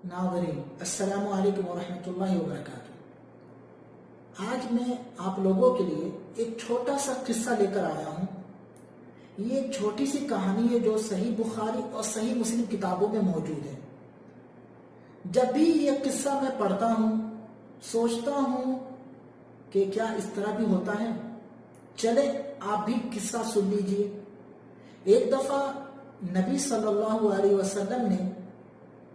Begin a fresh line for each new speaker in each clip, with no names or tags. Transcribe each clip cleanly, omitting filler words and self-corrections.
ناظرین السلام علیکم ورحمۃ اللہ وبرکاتہ۔ آج میں آپ لوگوں کے لیے ایک چھوٹا سا قصہ لے کر آیا ہوں۔ یہ ایک چھوٹی سی کہانی ہے جو صحیح بخاری اور صحیح مسلم کتابوں میں موجود ہے۔ جب بھی یہ قصہ میں پڑھتا ہوں سوچتا ہوں کہ کیا اس طرح بھی ہوتا ہے۔ چلے آپ بھی قصہ سن لیجئے۔ ایک دفعہ نبی صلی اللہ علیہ وسلم نے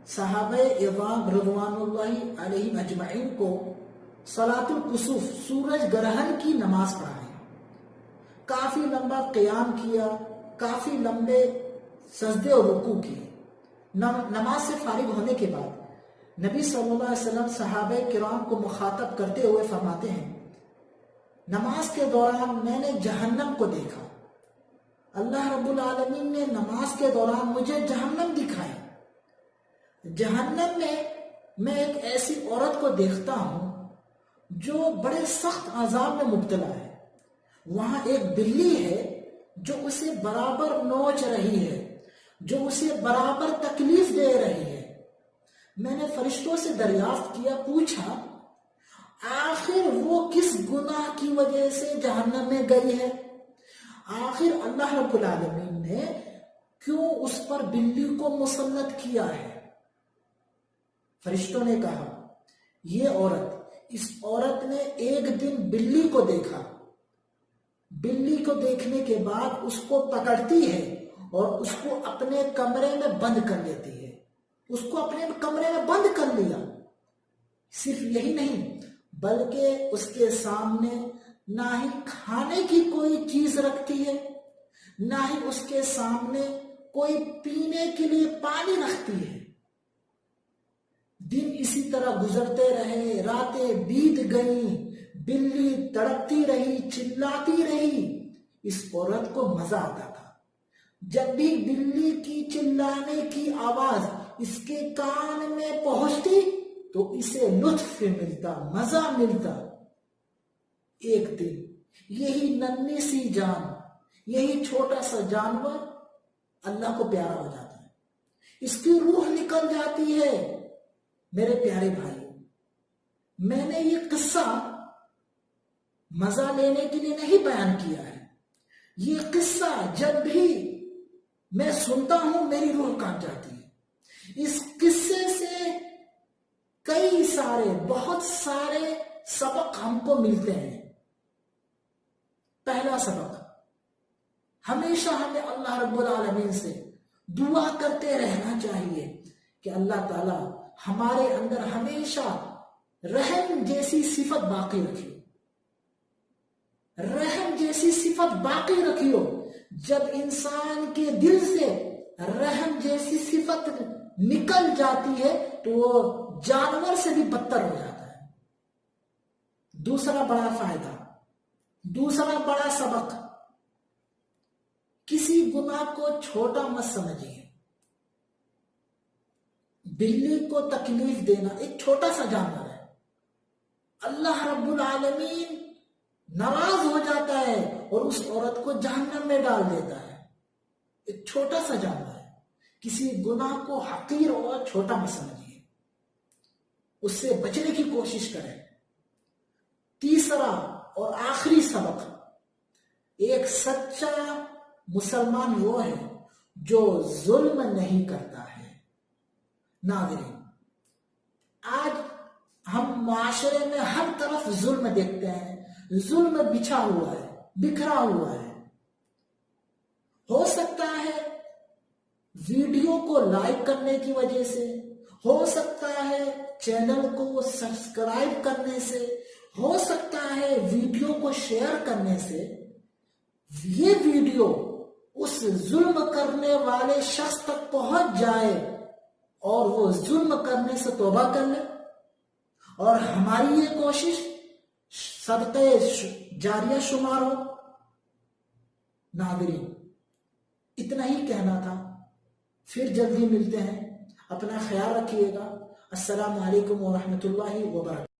صحابہ اعظام رضوان اللہ علیہم اجمعین کو صلاۃ الکسوف سورج گرہن کی نماز پڑھائی۔ کافی لمبا قیام کیا، کافی لمبے سجدے اور رکوع کیے۔ نماز سے فارغ ہونے کے بعد نبی صلی اللہ علیہ وسلم صحابہ کرام کو مخاطب کرتے ہوئے فرماتے ہیں، نماز کے دوران میں نے جہنم کو دیکھا۔ اللہ رب العالمین نے نماز کے دوران مجھے جہنم دکھائی۔ جہنم میں میں ایک ایسی عورت کو دیکھتا ہوں جو بڑے سخت عذاب میں مبتلا ہے۔ وہاں ایک بلی ہے جو اسے برابر نوچ رہی ہے، جو اسے برابر تکلیف دے رہی ہے۔ میں نے فرشتوں سے دریافت کیا، پوچھا آخر وہ کس گناہ کی وجہ سے جہنم میں گئی ہے؟ آخر اللہ رب العالمین نے کیوں اس پر بلی کو مسلط کیا ہے؟ فرشتوں نے کہا یہ اس عورت نے ایک دن بلی کو دیکھا۔ بلی کو دیکھنے کے بعد اس کو پکڑتی ہے اور اس کو اپنے کمرے میں بند کر لیتی ہے۔ اس کو اپنے کمرے میں بند کر لیا۔ صرف یہی نہیں بلکہ اس کے سامنے نہ ہی کھانے کی کوئی چیز رکھتی ہے، نہ ہی اس کے سامنے کوئی پینے کے لیے پانی رکھتی ہے۔ دن اسی طرح گزرتے رہے، راتیں بیت گئیں، بلی تڑپتی رہی، چلاتی رہی۔ اس عورت کو مزہ آتا تھا۔ جب بھی بلی کی چلانے کی آواز اس کے کان میں پہنچتی تو اسے لطف ملتا، مزہ ملتا۔ ایک دن یہی ننھی سی جان، یہی چھوٹا سا جانور اللہ کو پیارا ہو جاتا ہے، اس کی روح نکل جاتی ہے۔ میرے پیارے بھائی، میں نے یہ قصہ مزہ لینے کے لیے نہیں بیان کیا ہے۔ یہ قصہ جب بھی میں سنتا ہوں میری روح کانپ جاتی ہے۔ اس قصے سے کئی سارے، بہت سارے سبق ہم کو ملتے ہیں۔ پہلا سبق، ہمیشہ ہمیں اللہ رب العالمین سے دعا کرتے رہنا چاہیے کہ اللہ تعالی ہمارے اندر ہمیشہ رحم جیسی صفت باقی رکھیو۔ رحم جیسی صفت باقی رکھیو۔ جب انسان کے دل سے رحم جیسی صفت نکل جاتی ہے تو وہ جانور سے بھی بدتر ہو جاتا ہے۔ دوسرا بڑا فائدہ، دوسرا بڑا سبق، کسی گناہ کو چھوٹا مت سمجھیے۔ بلی کو تکلیف دینا ایک چھوٹا سا جانور ہے، اللہ رب العالمین ناراض ہو جاتا ہے اور اس عورت کو جہنم میں ڈال دیتا ہے۔ ایک چھوٹا سا جانور ہے، کسی گناہ کو حقیر اور چھوٹا مت سمجھیے، اس سے بچنے کی کوشش کریں۔ تیسرا اور آخری سبق، ایک سچا مسلمان وہ ہے جو ظلم نہیں کرتا ہے۔ ناظرین، آج ہم معاشرے میں ہر طرف ظلم دیکھتے ہیں۔ ظلم بچھا ہوا ہے، بکھرا ہوا ہے۔ ہو سکتا ہے ویڈیو کو لائک کرنے کی وجہ سے، ہو سکتا ہے چینل کو سبسکرائب کرنے سے، ہو سکتا ہے ویڈیو کو شیئر کرنے سے یہ ویڈیو اس ظلم کرنے والے شخص تک پہنچ جائے اور وہ ظلم کرنے سے توبہ کر لے، اور ہماری یہ کوشش صدقہ جاریہ شمار ہو۔ ناظرین، اتنا ہی کہنا تھا، پھر جلدی ملتے ہیں۔ اپنا خیال رکھیے گا۔ السلام علیکم ورحمۃ اللہ وبرکاتہ۔